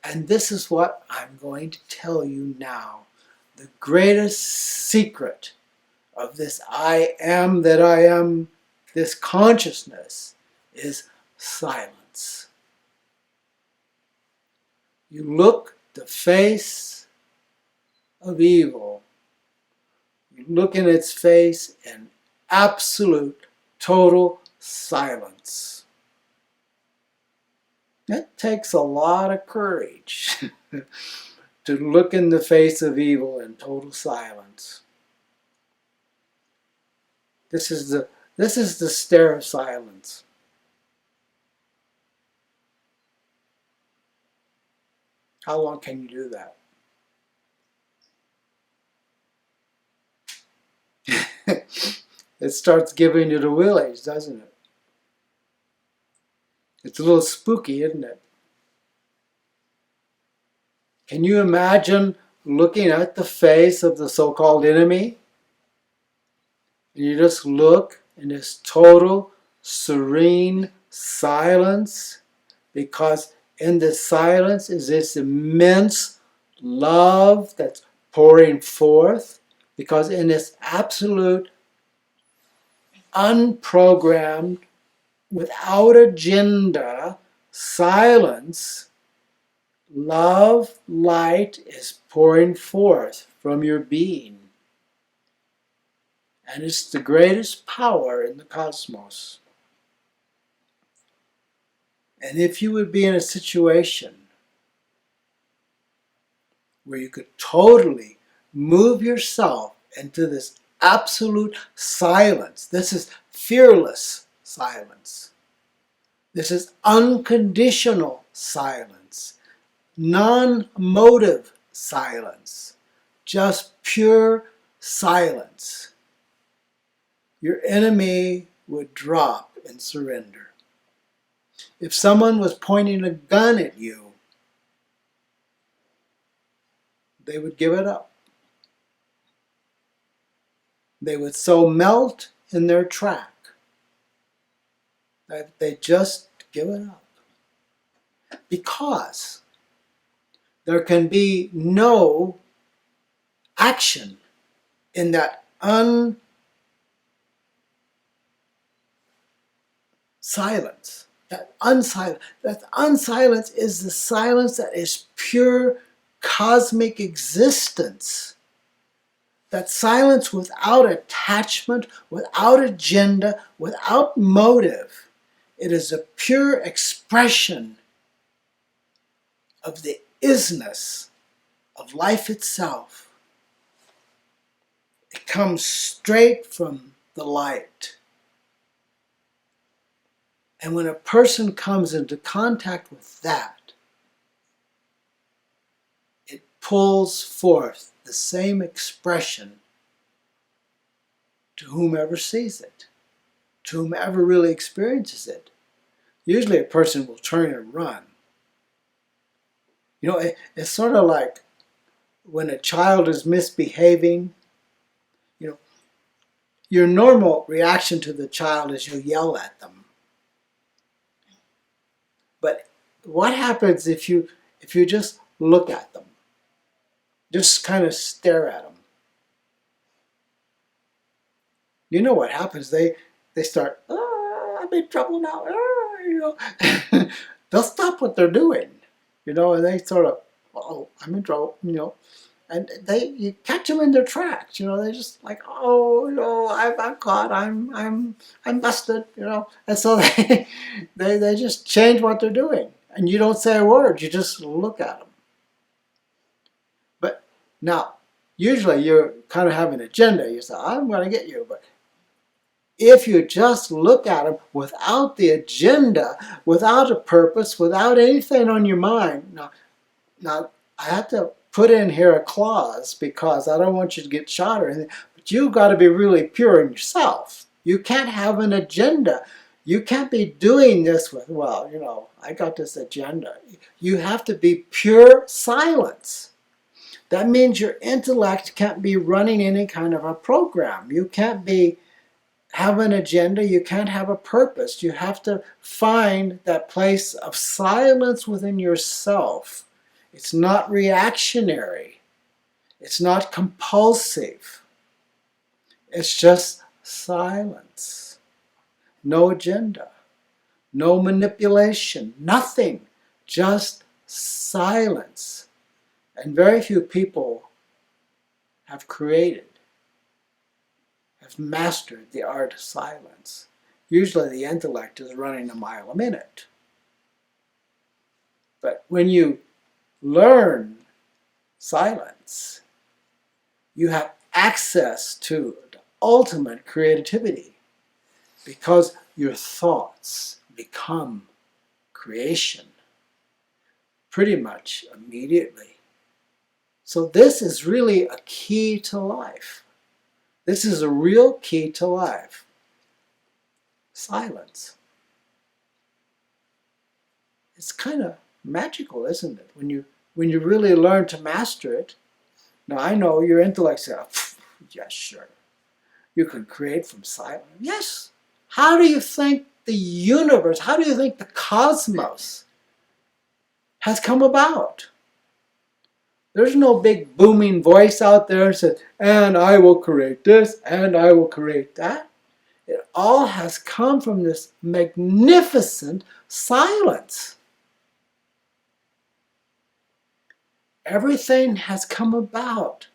And this is what I'm going to tell you now. The greatest secret of this I am that I am, this consciousness, is silence. You look the face of evil, you look in its face in absolute, total silence. It takes a lot of courage to look in the face of evil in total silence. This is the stare of silence. How long can you do that? It starts giving you the willies, doesn't it? It's a little spooky, isn't it? Can you imagine looking at the face of the so-called enemy? And you just look in this total, serene silence, because in this silence is this immense love that's pouring forth, because in this absolute, unprogrammed, without agenda silence, love, light is pouring forth from your being. And it's the greatest power in the cosmos. And if you would be in a situation where you could totally move yourself into this absolute silence, this is fearless silence. This is unconditional silence, non-motive silence, just pure silence. Your enemy would drop and surrender. If someone was pointing a gun at you, they would give it up. They would so melt in their track that they just give it up. Because there can be no action in that silence. That unsilence is the silence that is pure cosmic existence. That silence without attachment, without agenda, without motive. It is a pure expression of the isness of life itself. It comes straight from the light. And when a person comes into contact with that, it pulls forth the same expression to whomever sees it, to whomever really experiences it. Usually a person will turn and run. You know, it's sort of like when a child is misbehaving, you know, your normal reaction to the child is you yell at them. But what happens if you just look at them? Just kind of stare at them. You know what happens? They start, oh, I'm in trouble now. Oh, you know. They'll stop what they're doing, you know, and they sort of, oh, I'm in trouble, you know. And you catch them in their tracks, you know. They're just like, oh, you know, I'm caught, I'm busted, you know. And so they just change what they're doing, and you don't say a word. You just look at them. But now, usually you're kind of have an agenda. You say, I'm going to get you. But if you just look at them without the agenda, without a purpose, without anything on your mind, now I have to put in here a clause because I don't want you to get shot or anything, but you've got to be really pure in yourself. You can't have an agenda. You can't be doing this with, well, you know, I got this agenda. You have to be pure silence. That means your intellect can't be running any kind of a program. You can't have an agenda. You can't have a purpose. You have to find that place of silence within yourself. It's not reactionary. It's not compulsive. It's just silence. No agenda. No manipulation. Nothing. Just silence. And very few people have mastered the art of silence. Usually the intellect is running a mile a minute. But when you learn silence, you have access to the ultimate creativity because your thoughts become creation pretty much immediately. So this is really a key to life. This is a real key to life. Silence. It's kind of magical, isn't it? When you really learn to master it. Now I know your intellect says, yes, sure. You can create from silence. Yes. How do you think the universe, how do you think the cosmos has come about? There's no big booming voice out there that says, and I will create this, and I will create that. It all has come from this magnificent silence. Everything has come about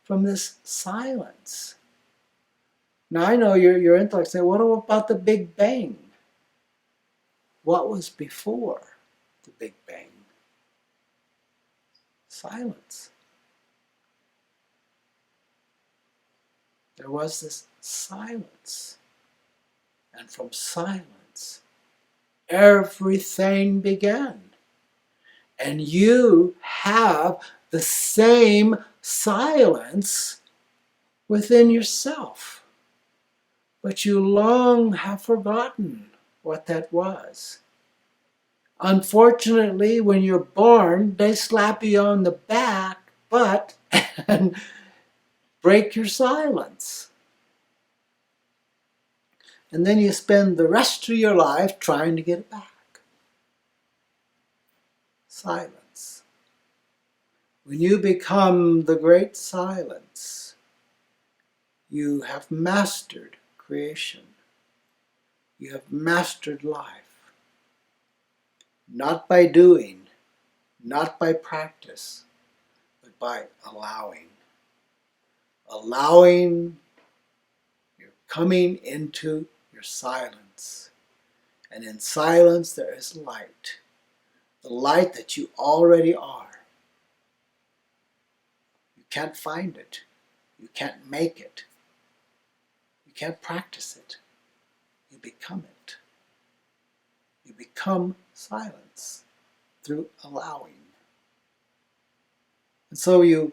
from this silence. Now I know your intellect say, what about the Big Bang? What was before the Big Bang? Silence. There was this silence. And from silence, everything began. And you have the same silence within yourself. But you long have forgotten what that was. Unfortunately, when you're born, they slap you on the butt and break your silence. And then you spend the rest of your life trying to get it back. Silence. When you become the great silence, you have mastered creation. You have mastered life. Not by doing, not by practice, but by allowing. Allowing, you're coming into your silence. And in silence there is light. The light that you already are. You can't find it. You can't make it. You can't practice it. You become it. You become silence through allowing. And so you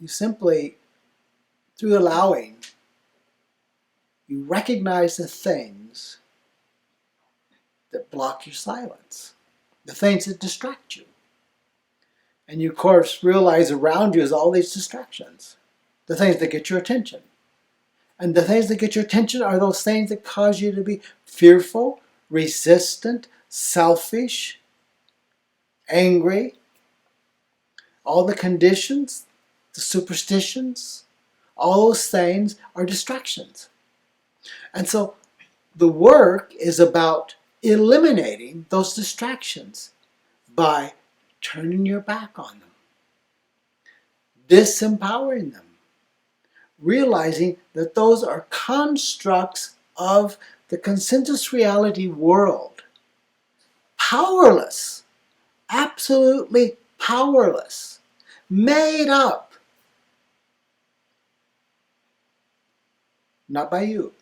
simply, through allowing, you recognize the things that block your silence, the things that distract you. And you, of course, realize around you is all these distractions, the things that get your attention. And the things that get your attention are those things that cause you to be fearful, resistant, selfish, angry. All the conditions, the superstitions, all those things are distractions. And so the work is about eliminating those distractions by turning your back on them, disempowering them, realizing that those are constructs of the consensus reality world. Powerless, absolutely powerless, made up, not by you,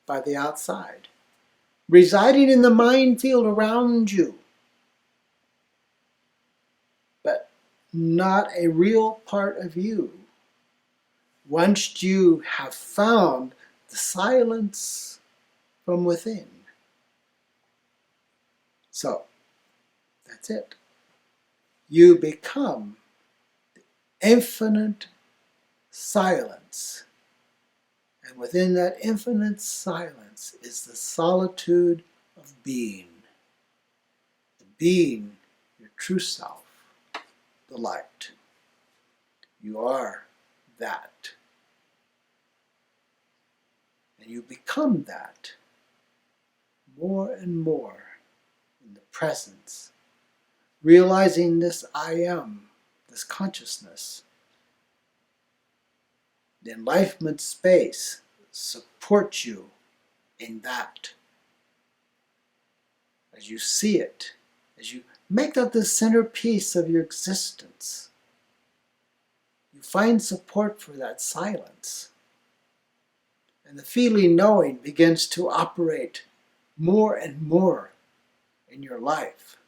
by the outside, residing in the mind field around you, but not a real part of you. Once you have found the silence from within. So, that's it. You become the infinite silence. And within that infinite silence is the solitude of being. being your true self, the light. You are that. And you become that more and more in the presence, realizing this I am, this consciousness. The enlightenment space supports you in that. As you see it, as you make that the centerpiece of your existence, you find support for that silence. And the feeling knowing begins to operate more and more in your life.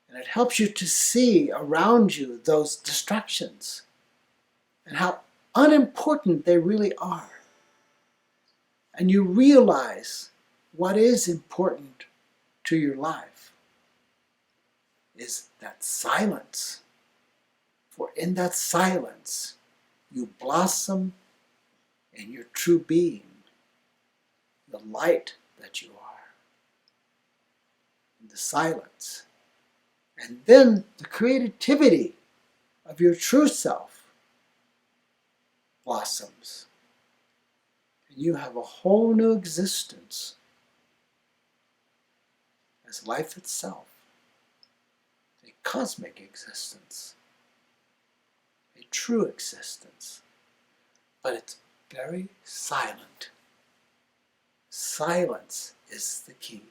And it helps you to see around you those distractions and how unimportant they really are. And you realize what is important to your life is that silence. For in that silence, you blossom in your true being, the light that you are, in the silence. And then the creativity of your true self blossoms. And you have a whole new existence as life itself, a cosmic existence, a true existence. But it's very silent. Silence is the key.